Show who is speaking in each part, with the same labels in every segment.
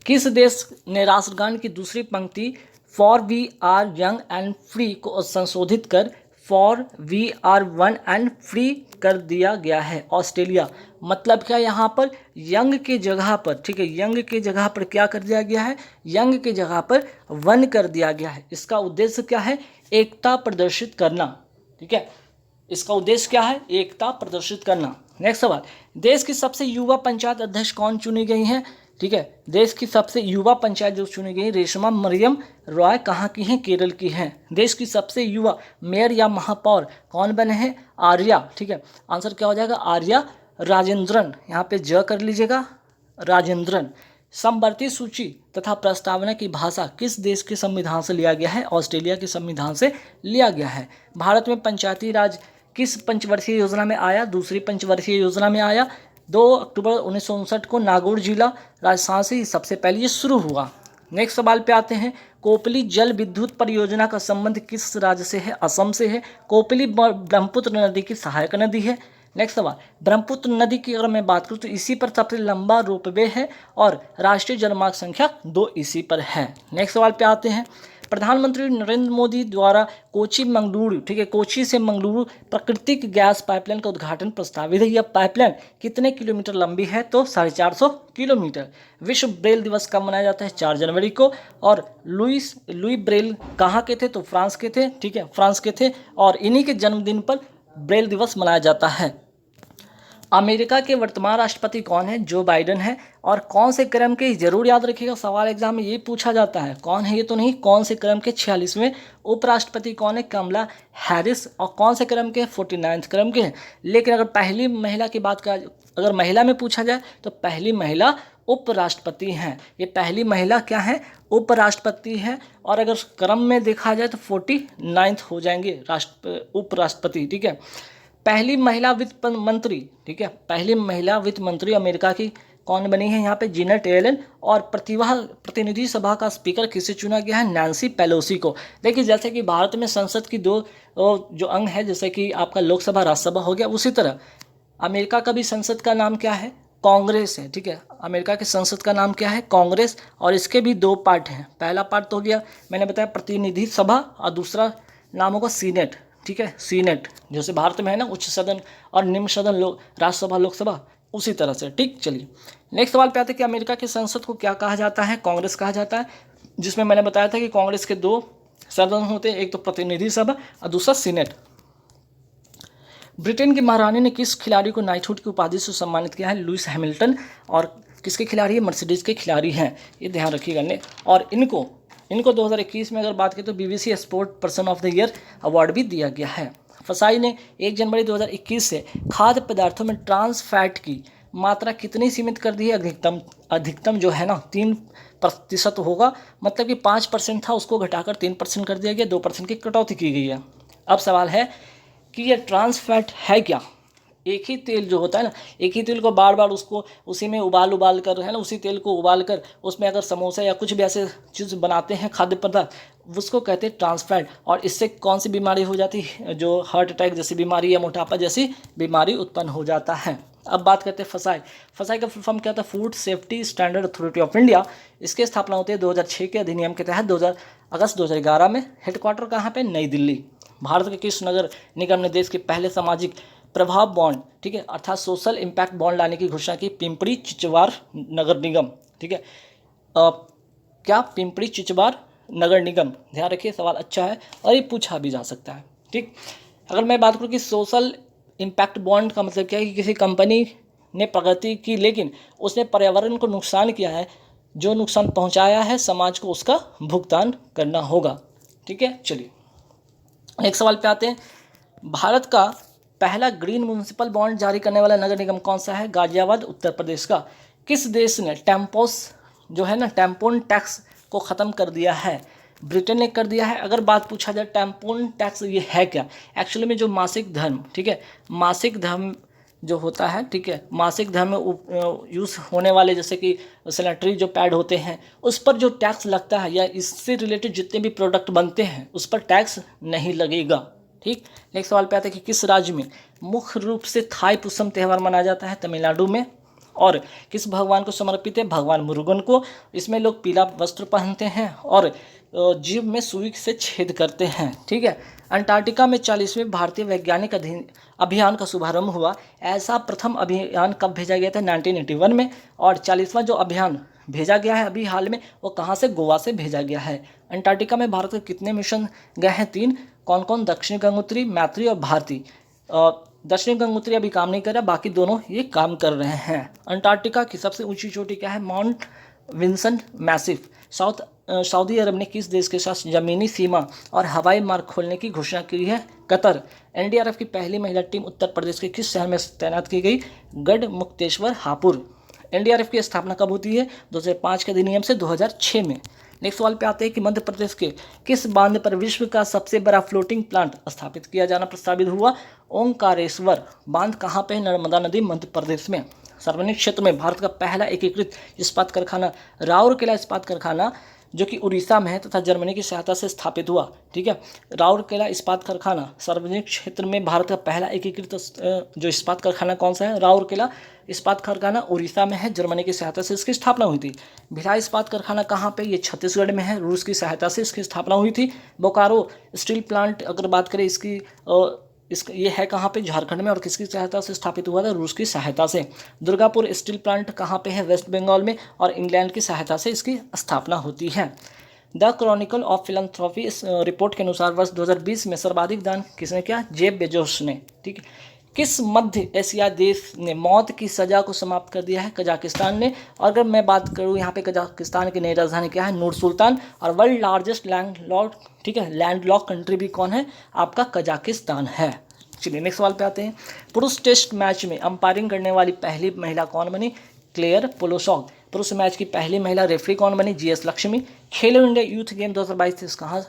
Speaker 1: किस देश ने राष्ट्रगान की दूसरी पंक्ति for we are young and free को संशोधित कर for we are one and free कर दिया गया है? ऑस्ट्रेलिया। मतलब क्या यहाँ पर यंग के जगह पर, ठीक है, यंग के जगह पर क्या कर दिया गया है? यंग के जगह पर वन कर दिया गया है। इसका उद्देश्य क्या है? एकता प्रदर्शित करना। ठीक है, इसका उद्देश्य क्या है? एकता प्रदर्शित करना। नेक्स्ट सवाल, देश की सबसे युवा पंचायत अध्यक्ष कौन चुनी गई हैं? ठीक है, देश की सबसे युवा पंचायत जो चुनी गई रेशमा मरियम रॉय कहाँ की हैं? केरल की हैं। देश की सबसे युवा मेयर या महापौर कौन बने हैं? आर्या। ठीक है, आंसर क्या हो जाएगा? आर्या राजेंद्रन। यहाँ पे ज कर लीजिएगा, राजेंद्रन। समवर्ती सूची तथा प्रस्तावना की भाषा किस देश के संविधान से लिया गया है? ऑस्ट्रेलिया के संविधान से लिया गया है। भारत में पंचायती राज किस पंचवर्षीय योजना में आया? दूसरी पंचवर्षीय योजना में आया। 2 अक्टूबर 1959 को नागौर जिला राजस्थान से सबसे पहले ये शुरू हुआ। नेक्स्ट सवाल पे आते हैं, कोपली जल विद्युत परियोजना का संबंध किस राज्य से है? असम से है। कोपली ब्रह्मपुत्र नदी की सहायक नदी है। नेक्स्ट सवाल, ब्रह्मपुत्र नदी की अगर मैं बात करूँ तो इसी पर सबसे लंबा रोपवे है और राष्ट्रीय जलमार्ग संख्या 2 इसी पर है। नेक्स्ट सवाल पे आते हैं, प्रधानमंत्री नरेंद्र मोदी द्वारा कोची मंगलुरु, ठीक है, कोची से मंगलुरु प्राकृतिक गैस पाइपलाइन का उद्घाटन प्रस्तावित है। यह पाइपलाइन कितने किलोमीटर लंबी है? तो 450 किलोमीटर। विश्व ब्रेल दिवस कब मनाया जाता है? 4 जनवरी को। और लुई ब्रेल कहाँ के थे? तो फ्रांस के थे। ठीक है, फ्रांस के थे और इन्हीं के जन्मदिन पर ब्रेल दिवस मनाया जाता है। अमेरिका के वर्तमान राष्ट्रपति कौन है? जो बाइडेन है। और कौन से क्रम के, जरूर याद रखिएगा, सवाल एग्जाम में ये पूछा जाता है, कौन है ये तो नहीं, कौन से क्रम के 46वें उपराष्ट्रपति कौन है? कमला हैरिस। और कौन से क्रम के? 49वें क्रम के हैं। लेकिन अगर पहली महिला की बात का, अगर महिला में पूछा जाए तो पहली महिला उपराष्ट्रपति हैं। ये पहली महिला क्या है? उपराष्ट्रपति हैं। और अगर क्रम में देखा जाए तो 49th हो जाएंगे उपराष्ट्रपति। ठीक है, पहली महिला वित्त मंत्री, ठीक है, पहली महिला वित्त मंत्री अमेरिका की कौन बनी है? यहाँ पे जेनेट येलेन। और प्रतिनिधि सभा का स्पीकर किसे चुना गया है? नैन्सी पेलोसी को। देखिए, जैसे कि भारत में संसद की 2 जो अंग है, जैसे कि आपका लोकसभा राज्यसभा हो गया, उसी तरह अमेरिका का भी संसद का नाम क्या है? कांग्रेस है। ठीक है, अमेरिका के संसद का नाम क्या है? कांग्रेस। और इसके भी 2 पार्ट हैं। पहला पार्ट तो हो गया, मैंने बताया, प्रतिनिधि सभा, और दूसरा नाम होगा सीनेट। ठीक है, सीनेट, जैसे भारत में है ना उच्च सदन और निम्न सदन, राज्यसभा लोकसभा, उसी तरह से। ठीक, चलिए नेक्स्ट सवाल पे आते हैं कि अमेरिका की संसद को क्या कहा जाता है? कांग्रेस कहा जाता है, जिसमें मैंने बताया था कि कांग्रेस के 2 सदन होते हैं, एक तो प्रतिनिधि सभा और दूसरा सीनेट। ब्रिटेन की महारानी ने किस खिलाड़ी को नाइटहुड की उपाधि से सम्मानित किया है? Lewis Hamilton. और किसके खिलाड़ी है? मर्सिडीज के खिलाड़ी हैं, ये ध्यान रखिएगा। और इनको 2021 में अगर बात करें तो BBC sport person of the year award भी दिया गया है। फसाई ने 1 जनवरी 2021 से खाद्य पदार्थों में ट्रांस फैट की मात्रा कितनी सीमित कर दी है? अधिकतम जो है ना 3% होगा, मतलब कि 5% था, उसको घटाकर 3% कर दिया गया, 2% की कटौती की गई है। अब सवाल है कि ये ट्रांस फैट है क्या? एक ही तेल जो होता है ना, एक ही तेल को बार बार उसको उसी में उबाल कर, है ना, उसी तेल को उबाल कर उसमें अगर समोसा या कुछ भी ऐसे चीज़ बनाते हैं खाद्य पदार्थ, उसको कहते हैं ट्रांस फैट। और इससे कौन सी बीमारी हो जाती है? जो हार्ट अटैक जैसी बीमारी या मोटापा जैसी बीमारी उत्पन्न हो जाता है। अब बात करते हैं फसाई का फुल फॉर्म क्या था? Food safety standard authority of India. इसकी स्थापना होती है 2006 के अधिनियम के तहत अगस्त 2011 में। हेडक्वार्टर कहाँ पे? नई दिल्ली। भारत के किस नगर निगम ने देश के पहले सामाजिक प्रभाव बॉन्ड, ठीक है, अर्थात सोशल इम्पैक्ट बॉन्ड लाने की घोषणा की? पिंपरी चिचवार नगर निगम। ठीक है, क्या? पिंपरी चिचवार नगर निगम। ध्यान रखिए, सवाल अच्छा है और ये पूछा भी जा सकता है। ठीक, अगर मैं बात करूँ कि सोशल इम्पैक्ट बॉन्ड का मतलब क्या है कि किसी कंपनी ने प्रगति की लेकिन उसने पर्यावरण को नुकसान किया है, जो नुकसान पहुँचाया है समाज को उसका भुगतान करना होगा। ठीक है, चलिए एक सवाल पे आते हैं। भारत का पहला ग्रीन म्युनिसिपल बॉन्ड जारी करने वाला नगर निगम कौन सा है? गाजियाबाद, उत्तर प्रदेश का। किस देश ने टेम्पोस जो है ना, टेम्पोन टैक्स को ख़त्म कर दिया है? ब्रिटेन ने कर दिया है। अगर बात पूछा जाए टेम्पोन टैक्स ये है क्या? एक्चुअली में जो मासिक धर्म, ठीक है, मासिक धर्म जो होता है, ठीक है, मासिक धर्म में यूज़ होने वाले जैसे कि सैनिटरी जो पैड होते हैं उस पर जो टैक्स लगता है या इससे रिलेटेड जितने भी प्रोडक्ट बनते हैं उस पर टैक्स नहीं लगेगा। ठीक, नेक्स्ट सवाल पे आते हैं कि किस राज्य में मुख्य रूप से थाई पुसम त्यौहार मनाया जाता है? तमिलनाडु में। और किस भगवान को समर्पित है? भगवान मुरुगन को। इसमें लोग पीला वस्त्र पहनते हैं और जीभ में सुई से छेद करते हैं। ठीक है। अंटार्कटिका में 40वें भारतीय वैज्ञानिक अभियान का शुभारंभ हुआ। ऐसा प्रथम अभियान कब भेजा गया था? 1981 में। और 40वां जो अभियान भेजा गया है अभी हाल में, वो कहाँ से? गोवा से भेजा गया है। अंटार्कटिका में भारत के कितने मिशन गए हैं? 3। कौन कौन? दक्षिण गंगोत्री, मैत्री और भारती। दक्षिण गंगोत्री अभी काम नहीं कर रहा, बाकी दोनों ये काम कर रहे हैं। अंटार्कटिका की सबसे ऊंची चोटी क्या है? Mount Vincent massif. सऊदी अरब ने किस देश के साथ जमीनी सीमा और हवाई मार्ग खोलने की घोषणा की है? कतर। एनडीआरएफ की पहली महिला टीम उत्तर प्रदेश के किस शहर में तैनात की गई? गढ़ मुक्तेश्वर, हापुड़। एनडीआरएफ की स्थापना कब होती है? 2005 के अधिनियम से 2006 में। नेक्स्ट सवाल पे आते हैं कि मध्य प्रदेश के किस बांध पर विश्व का सबसे बड़ा फ्लोटिंग प्लांट स्थापित किया जाना प्रस्तावित हुआ? ओंकारेश्वर बांध कहाँ पे है? नर्मदा नदी, मध्य प्रदेश में। सार्वजनिक क्षेत्र में भारत का पहला एकीकृत इस्पात कारखाना राउरकेला इस्पात कारखाना जो कि उड़ीसा में है तथा जर्मनी की सहायता से स्थापित हुआ। ठीक है। राउरकेला इस्पात कारखाना सार्वजनिक क्षेत्र में भारत का पहला एकीकृत जो इस्पात कारखाना कौन सा है? राउरकेला इस्पात कारखाना उड़ीसा में है, जर्मनी की सहायता से इसकी स्थापना हुई थी। भिलाई इस्पात कारखाना कहाँ पे? ये छत्तीसगढ़ में है, रूस की सहायता से इसकी स्थापना हुई थी। बोकारो स्टील प्लांट अगर बात करें इसकी ये है कहाँ पे? झारखंड में। और किसकी सहायता से स्थापित हुआ था? रूस की सहायता से। दुर्गापुर स्टील प्लांट कहाँ पे है? वेस्ट बंगाल में। और इंग्लैंड की सहायता से इसकी स्थापना होती है। द क्रॉनिकल ऑफ फिलंथ्रॉपी इस रिपोर्ट के अनुसार वर्ष 2020 में सर्वाधिक दान किसने किया? जेफ बेजोस ने। ठीक है। किस मध्य एशिया देश ने मौत की सज़ा को समाप्त कर दिया है? कजाकिस्तान ने। और अगर मैं बात करूँ यहाँ पे कजाकिस्तान की नई राजधानी क्या है? नूर सुल्तान। और वर्ल्ड लार्जेस्ट लैंडलॉक, ठीक है, लैंडलॉक कंट्री भी कौन है? आपका कजाकिस्तान है। चलिए नेक्स्ट सवाल पे आते हैं। पुरुष टेस्ट मैच में अंपायरिंग करने वाली पहली महिला कौन बनी? क्लेयर पोलोसॉग। पुरुष मैच की पहली महिला रेफरी कौन बनी? जीएस लक्ष्मी। खेलो इंडिया यूथ गेम 2022 कहाँ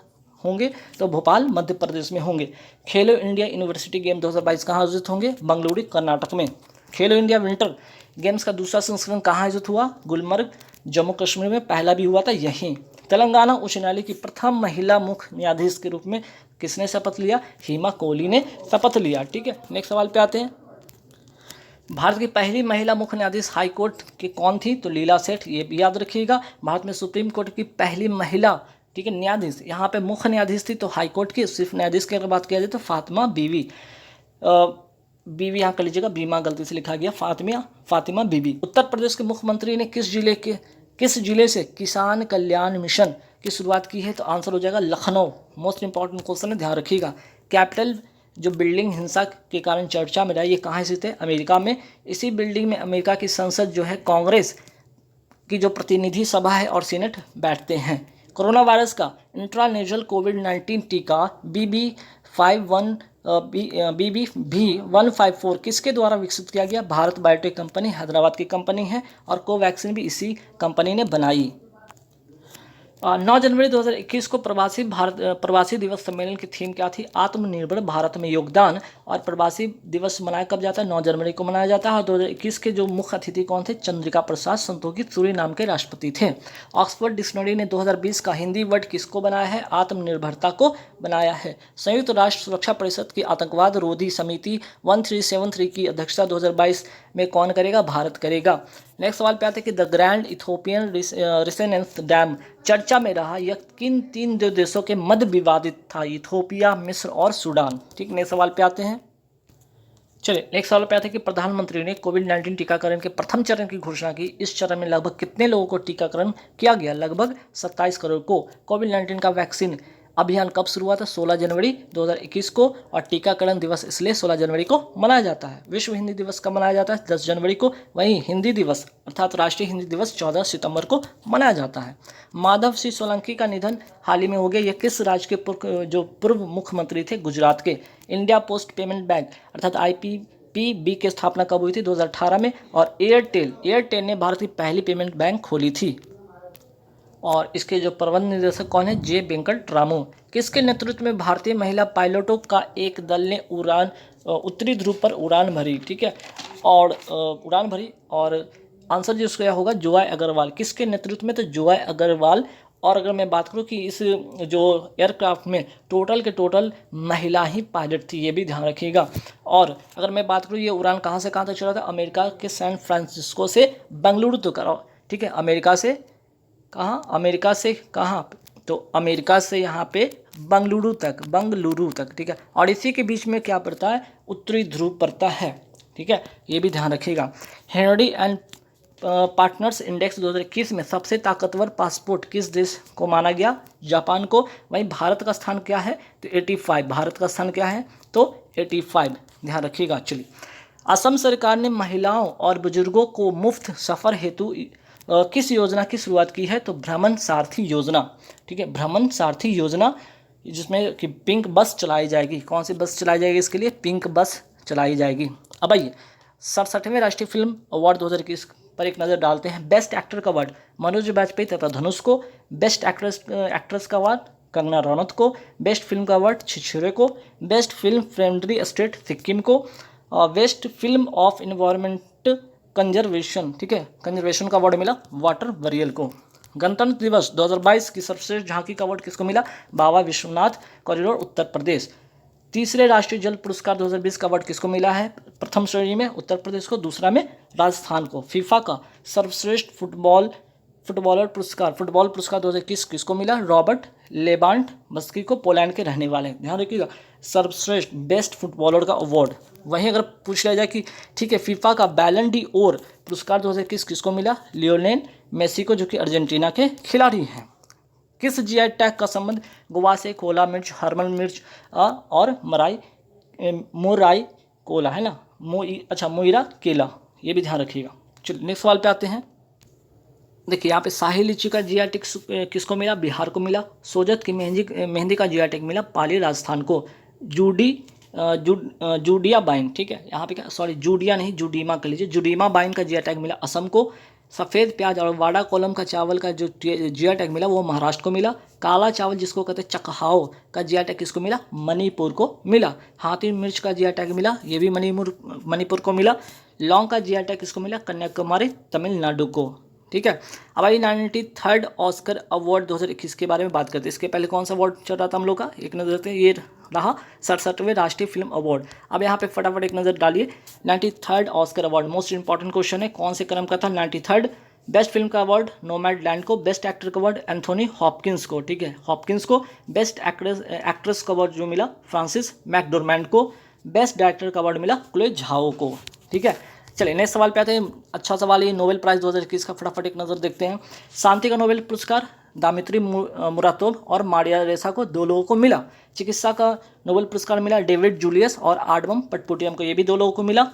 Speaker 1: होंगे? तो भोपाल, मध्य प्रदेश में होंगे। खेलो इंडिया यूनिवर्सिटी गेम 2022 कहाँ आयोजित होंगे? बंगलुरु, कर्नाटक में। खेलो इंडिया विंटर गेम्स का दूसरा संस्करण कहाँ आयोजित हुआ? गुलमर्ग, जम्मू कश्मीर में। पहला भी हुआ था यहीं। तेलंगाना उच्च न्यायालय की प्रथम महिला मुख्य न्यायाधीश के रूप में किसने शपथ लिया? हेमा कोहली ने शपथ लिया। ठीक है। नेक्स्ट सवाल पे आते हैं। भारत की पहली महिला मुख्य न्यायाधीश हाई कोर्ट की कौन थी? तो लीला सेठ, ये भी याद रखिएगा। भारत में सुप्रीम कोर्ट की पहली महिला, ठीक है, न्यायाधीश, यहाँ पे मुख्य न्यायाधीश थी तो हाई कोर्ट की। सिर्फ न्यायाधीश की अगर बात किया जाए तो फातिमा बीवी, बीवी यहाँ कर लीजिएगा, बीमा गलती से लिखा गया, फातिमा बीवी। उत्तर प्रदेश के मुख्यमंत्री ने किस जिले से किसान कल्याण मिशन की शुरुआत की है? तो आंसर हो जाएगा लखनऊ। मोस्ट इंपॉर्टेंट क्वेश्चन है, ध्यान रखिएगा। कैपिटल जो बिल्डिंग हिंसा के कारण चर्चा में रहा, ये कहाँ स्थित है? अमेरिका में। इसी बिल्डिंग में अमेरिका की संसद जो है, कांग्रेस की जो प्रतिनिधि सभा है और सीनेट बैठते हैं। कोरोना वायरस का इंट्रानेजल कोविड-19 टीका BB.154 किसके द्वारा विकसित किया गया? भारत बायोटेक कंपनी, हैदराबाद की कंपनी है। और कोवैक्सीन भी इसी कंपनी ने बनाई। 9 जनवरी 2021 को प्रवासी दिवस सम्मेलन की थीम क्या थी? आत्मनिर्भर भारत में योगदान। और प्रवासी दिवस मनाया कब जाता है? 9 जनवरी को मनाया जाता है। और 2021 के जो मुख्य अतिथि कौन थे? चंद्रिका प्रसाद संतोखी सूरी नाम के राष्ट्रपति थे। ऑक्सफोर्ड डिक्शनरी ने 2020 का हिंदी वर्ड किसको बनाया है? आत्मनिर्भरता को बनाया है। संयुक्त राष्ट्र सुरक्षा परिषद की आतंकवाद रोधी समिति 1373 की अध्यक्षता 2022 में कौन करेगा? भारत करेगा। नेक्स्ट सवाल पे आते हैं कि the grand Ethiopian renaissance dam चर्चा में रहा, यह किन 3 देशों के मध्य विवादित था? इथोपिया, मिस्र और सूडान। ठीक, नेक्स्ट सवाल पे आते हैं। चलिए नेक्स्ट सवाल पे आते हैं कि प्रधानमंत्री ने कोविड-19 टीकाकरण के प्रथम चरण की घोषणा की। इस चरण में लगभग कितने लोगों को टीकाकरण किया गया? लगभग 27 करोड़ को। कोविड-19 का वैक्सीन अभियान कब शुरू हुआ था? 16 जनवरी 2021 को। और टीकाकरण दिवस इसलिए 16 जनवरी को मनाया जाता है। विश्व हिंदी दिवस कब मनाया जाता है? 10 जनवरी को। वहीं हिंदी दिवस अर्थात राष्ट्रीय हिंदी दिवस 14 सितंबर को मनाया जाता है। माधव सिंह सोलंकी का निधन हाल ही में हो गया। यह किस राज्य के जो पूर्व मुख्यमंत्री थे? गुजरात के। इंडिया पोस्ट पेमेंट बैंक अर्थात IPPB की स्थापना कब हुई थी? 2018 में। और एयरटेल ने भारत की पहली पेमेंट बैंक खोली थी। और इसके जो प्रबंध निदेशक कौन है? जे वेंकट रामू। किसके नेतृत्व में भारतीय महिला पायलटों का एक दल ने उत्तरी ध्रुव पर उड़ान भरी? ठीक है, और उड़ान भरी। और आंसर जो उसका होगा जोया अग्रवाल। किसके नेतृत्व में? तो जोया अग्रवाल और अगर मैं बात करूँ कि इस जो एयरक्राफ्ट में टोटल के टोटल महिला ही पायलट थी, ये भी ध्यान रखिएगा। और अगर मैं बात करूँ ये उड़ान कहाँ से कहाँ तक चला था, अमेरिका के सैन फ्रांसिस्को से बेंगलुरु तक करा, ठीक है, अमेरिका से कहाँ, अमेरिका से कहाँ, तो अमेरिका से यहाँ पे बेंगलुरु तक, ठीक है। और इसी के बीच में क्या पड़ता है, उत्तरी ध्रुव पड़ता है, ठीक है, ये भी ध्यान रखिएगा। हेनरी एंड पार्टनर्स इंडेक्स 2021 में सबसे ताकतवर पासपोर्ट किस देश को माना गया, जापान को। वहीं भारत का स्थान क्या है, तो 85, भारत का स्थान क्या है, तो 85, ध्यान रखिएगा। चलिए, असम सरकार ने महिलाओं और बुजुर्गों को मुफ्त सफ़र हेतु किस योजना की शुरुआत की है, तो भ्रमण सारथी योजना, ठीक है, भ्रमण सारथी योजना, जिसमें कि पिंक बस चलाई जाएगी। कौन सी बस चलाई जाएगी, इसके लिए पिंक बस चलाई जाएगी। अब आइए 67वें राष्ट्रीय फिल्म अवार्ड 2021 पर एक नज़र डालते हैं। बेस्ट एक्टर का अवार्ड मनोज बाजपेयी तथा धनुष को, बेस्ट एक्ट्रेस का अवार्ड कंगना रनौत को, बेस्ट फिल्म का अवार्ड छिछोरे को, best film friendly state Sikkim को, best film of environment conservation, ठीक है, कंजर्वेशन का अवार्ड मिला वाटर वरियल को। गणतंत्र दिवस 2022 की सर्वश्रेष्ठ झांकी का अवार्ड किसको मिला, बाबा विश्वनाथ कॉरिडोर उत्तर प्रदेश। तीसरे राष्ट्रीय जल पुरस्कार 2020 का अवार्ड किसको मिला है, प्रथम श्रेणी में उत्तर प्रदेश को, दूसरा में राजस्थान को। फीफा का सर्वश्रेष्ठ फुटबॉल पुरस्कार 2021 किसको मिला, रॉबर्ट लेवांडोव्स्की को, पोलैंड के रहने वाले, ध्यान रखिएगा, सर्वश्रेष्ठ बेस्ट फुटबॉलर का अवार्ड। वहीं अगर पूछ लिया जाए कि ठीक है फीफा का बैलन डी ओर पुरस्कार 2021 किसको मिला, लियोनेल मेसी को, जो कि अर्जेंटीना के खिलाड़ी हैं। किस जीआई टैग का संबंध गोवा से कोला मिर्च, हरमन मिर्च और मोराई कोला है ना, मोइरा केला, ये भी ध्यान रखिएगा। चलिए नेक्स्ट सवाल पे आते हैं। देखिए यहाँ पे शाही लीची का जीआई टैग किसको मिला, बिहार को मिला। सोजत की मेहंदी का जीआई टैग मिला पाली, राजस्थान को। जूडिया बाइन, ठीक है, यहाँ पे क्या, सॉरी जूडिया नहीं, जुडीमा कर लीजिए, जुडीमा बाइन का जीआई टैग मिला असम को। सफ़ेद प्याज और वाड़ा कोलम का चावल का जो जीआई टैग मिला वो महाराष्ट्र को मिला। काला चावल जिसको कहते हैं चकहाओ का जीआई टैग किसको मिला, मणिपुर को मिला। हाथी मिर्च का जीआई टैग मिला, ये भी मणिपुर को मिला। लौंग का जीआई टैग किसको मिला, कन्याकुमारी तमिलनाडु को, ठीक है। अब आई 93rd ऑस्कर अवार्ड 2021 के बारे में बात करते हैं। इसके पहले कौन सा अवार्ड चल रहा था हम लोग का, एक नज़र देते हैं, ये रहा 67वें राष्ट्रीय फिल्म अवार्ड। अब यहाँ पे फटाफट एक नज़र डालिए। 93rd Oscar award most important question है, कौन से क्रम का था, 93rd। बेस्ट फिल्म का अवार्ड नोमैडलैंड को, बेस्ट एक्टर का अवार्ड एंथोनी हॉपकिंस को, ठीक है, हॉपकिंस को। बेस्ट एक्ट्रेस का अवार्ड जो मिला फ्रांसिस मैकडोरमैंड को। बेस्ट डायरेक्टर का अवार्ड मिला क्लोए झाओ को, ठीक है। चलिए नेक्स्ट सवाल पे आते हैं। अच्छा सवाल ये नोबेल प्राइज़ 2021 का फटाफट एक नज़र देखते हैं। शांति का नोबेल पुरस्कार दामित्री मुरातोव और मारिया रेसा को, 2 लोगों को मिला। चिकित्सा का नोबेल पुरस्कार मिला डेविड जूलियस और आडमम पटपुटियम को, ये भी 2 लोगों को मिला।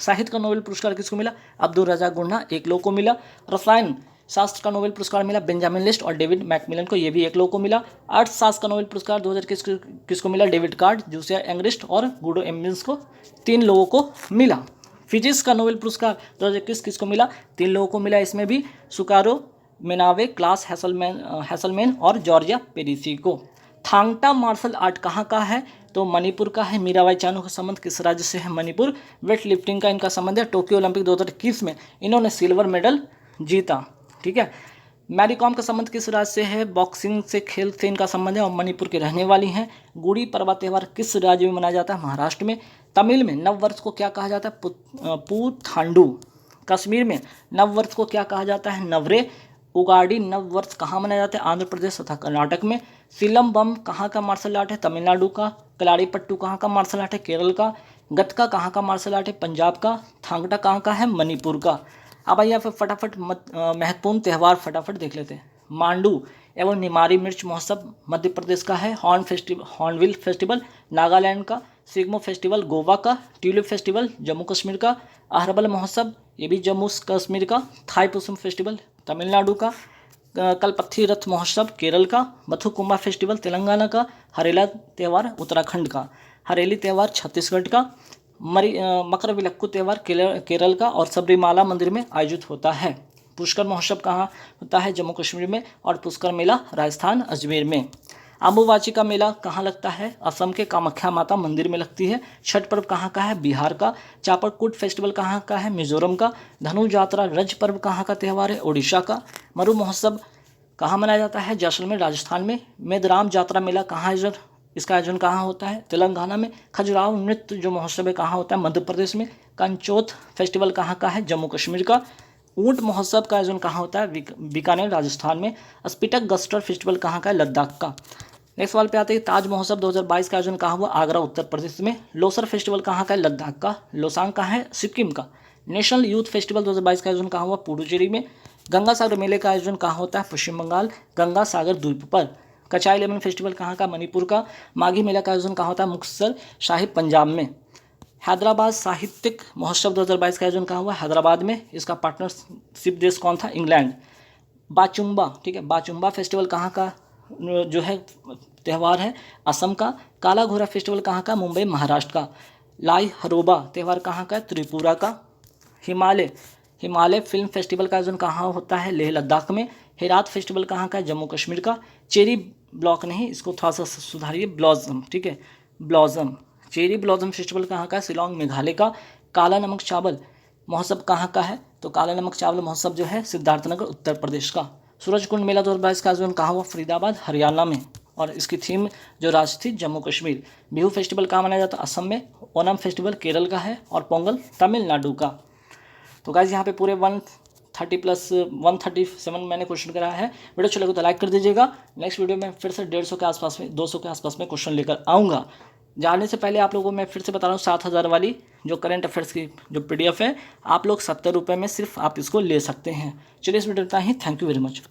Speaker 1: साहित्य का नोबेल पुरस्कार किसको मिला, अब्दुल रज़ाक गुन्ना, 1 लोगों को मिला। रसायन शास्त्र का नोबेल पुरस्कार मिला बेंजामिन लिस्ट और डेविड मैकमिलन को, ये भी 1 लोगों को मिला। अर्थशास्त्र का नोबेल पुरस्कार 2021 किसको मिला, डेविड कार्ड, जूसिया एंग्रिस्ट और गुडो एम्बिन्स को, 3 लोगों को मिला। फिजिक्स का नोबेल पुरस्कार 2021 किसको मिला, 3 लोगों को मिला, इसमें भी सुकारो मेनावे, क्लास हैसलमैन और जॉर्जिया पेरिसी को। थांगटा मार्शल आर्ट कहाँ का है, तो मणिपुर का है। मीराबाई चानू का संबंध किस राज्य से है, मणिपुर। वेट लिफ्टिंग का इनका संबंध है, टोक्यो ओलंपिक 2021 में इन्होंने सिल्वर मेडल जीता, ठीक है। मैरी कॉम का संबंध किस राज्य से है, बॉक्सिंग से, खेल से इनका संबंध है और मणिपुर के रहने वाली हैं। गुड़ी पड़वा त्यौहार किस राज्य में मनाया जाता है, महाराष्ट्र में। तमिल में नव वर्ष को क्या कहा जाता है, पुथांडु। कश्मीर में नव वर्ष को क्या कहा जाता है, नवरे। उगाड़ी नव वर्ष कहाँ मनाया जाता है, आंध्र प्रदेश तथा कर्नाटक में। सिलम्बम कहाँ का मार्शल आर्ट है, तमिलनाडु का। कलारीपट्टू कहाँ का मार्शल आर्ट है, केरल का। गतका कहाँ का मार्शल आर्ट है, पंजाब का। थांगटा कहाँ का है, मणिपुर का। अब आइए फिर फटाफट महत्वपूर्ण त्यौहार फटाफट देख लेते हैं। मांडू एवं निमारी मिर्च महोत्सव मध्य प्रदेश का है। हॉर्नबिल फेस्टिवल नागालैंड का। सिग्मो फेस्टिवल गोवा का। ट्यूलिप फेस्टिवल जम्मू कश्मीर का। अहरबल महोत्सव ये भी जम्मू कश्मीर का। थाईपुसम फेस्टिवल तमिलनाडु का। कलपथी रथ महोत्सव केरल का। मथुकुम्बा फेस्टिवल तेलंगाना का। हरेला त्यौहार उत्तराखंड का। हरेली त्यौहार छत्तीसगढ़ का। मकर विलक्कू त्यौहार केरल का और सबरीमाला मंदिर में आयोजित होता है। पुष्कर महोत्सव कहाँ होता है, जम्मू कश्मीर में। और पुष्कर मेला राजस्थान अजमेर में। अम्बुबाची का मेला कहाँ लगता है, असम के कामाख्या माता मंदिर में लगती है। छठ पर्व कहाँ का है, बिहार का। चापड़कूट फेस्टिवल कहाँ का है, मिजोरम का। धनु यात्रा रज पर्व कहाँ का त्यौहार है, ओडिशा का। मरु महोत्सव कहाँ मनाया जाता है? जैसलमेर राजस्थान में। मेदराम जात्रा मेला कहाँ आयोजन, इसका आयोजन कहाँ होता है? तेलंगाना में। खजुराहो नृत्य जो महोत्सव है कहाँ होता है? मध्य प्रदेश में। कंचोथ फेस्टिवल कहाँ का है? जम्मू कश्मीर का। ऊंट महोत्सव का आयोजन कहाँ होता है? बीकानेर राजस्थान में। स्पीटक गस्टर फेस्टिवल कहाँ का है? लद्दाख का। नेक्स्ट सवाल पे आते हैं, ताज महोत्सव 2022 का आयोजन कहाँ हुआ? आगरा उत्तर प्रदेश में। लोसर फेस्टिवल कहाँ का है? लद्दाख का। लोसांग कहाँ है? सिक्किम का। नेशनल यूथ फेस्टिवल 2022 का आयोजन कहाँ हुआ? पुडुचेरी में। गंगा सागर मेले का आयोजन कहाँ होता है? पश्चिम बंगाल, गंगा सागर द्वीप पर। कचाई लेमन फेस्टिवल कहाँ का? मणिपुर का। माघी मेला का आयोजन कहाँ होता है? मुक्तसर साहिब पंजाब में। हैदराबाद साहित्यिक महोत्सव 2022 का आयोजन कहाँ हुआ? हैदराबाद में। इसका पार्टनरशिप देश कौन था? इंग्लैंड। बाचुंबा, ठीक है, बाचुंबा फेस्टिवल कहाँ का जो है त्यौहार है? असम का। काला घोड़ा फेस्टिवल कहाँ का? मुंबई महाराष्ट्र का। लाई हरोबा त्यौहार कहाँ का? त्रिपुरा का। हिमालय फिल्म फेस्टिवल का आयोजन कहाँ होता है? लेह लद्दाख में। हेरात फेस्टिवल कहाँ का है? जम्मू कश्मीर का। चेरी ब्लॉक नहीं, इसको थोड़ा सा सुधारिए, ब्लॉसम, ठीक है, ब्लॉसम। चेरी ब्लॉसम फेस्टिवल कहाँ का है? शिलोंग मेघालय का। काला नमक चावल महोत्सव कहाँ का है? तो काला नमक चावल महोत्सव जो है सिद्धार्थनगर उत्तर प्रदेश का। सूरजकुंड मेला 2022 का आयोजन कहाँ हुआ? फरीदाबाद हरियाणा में। और इसकी थीम जो राज्य थी जम्मू कश्मीर। बिहू फेस्टिवल कहाँ मनाया जाता है? असम में। ओनम फेस्टिवल केरल का है। और पोंगल तमिलनाडु का। तो गाइज यहाँ पे पूरे 130 प्लस 137 मैंने क्वेश्चन कराया है। वीडियो अच्छा लगे तो लाइक कर दीजिएगा। नेक्स्ट वीडियो में फिर से 150 के आसपास में 200 के आसपास में क्वेश्चन लेकर आऊँगा। जाने से पहले आप लोगों को मैं फिर से बता रहा हूँ, 7000 वाली जो करंट अफेयर्स की जो PDF है, आप लोग 70 रुपये में सिर्फ आप इसको ले सकते हैं। चलिए इस वीडियो इतना ही। Thank you very much.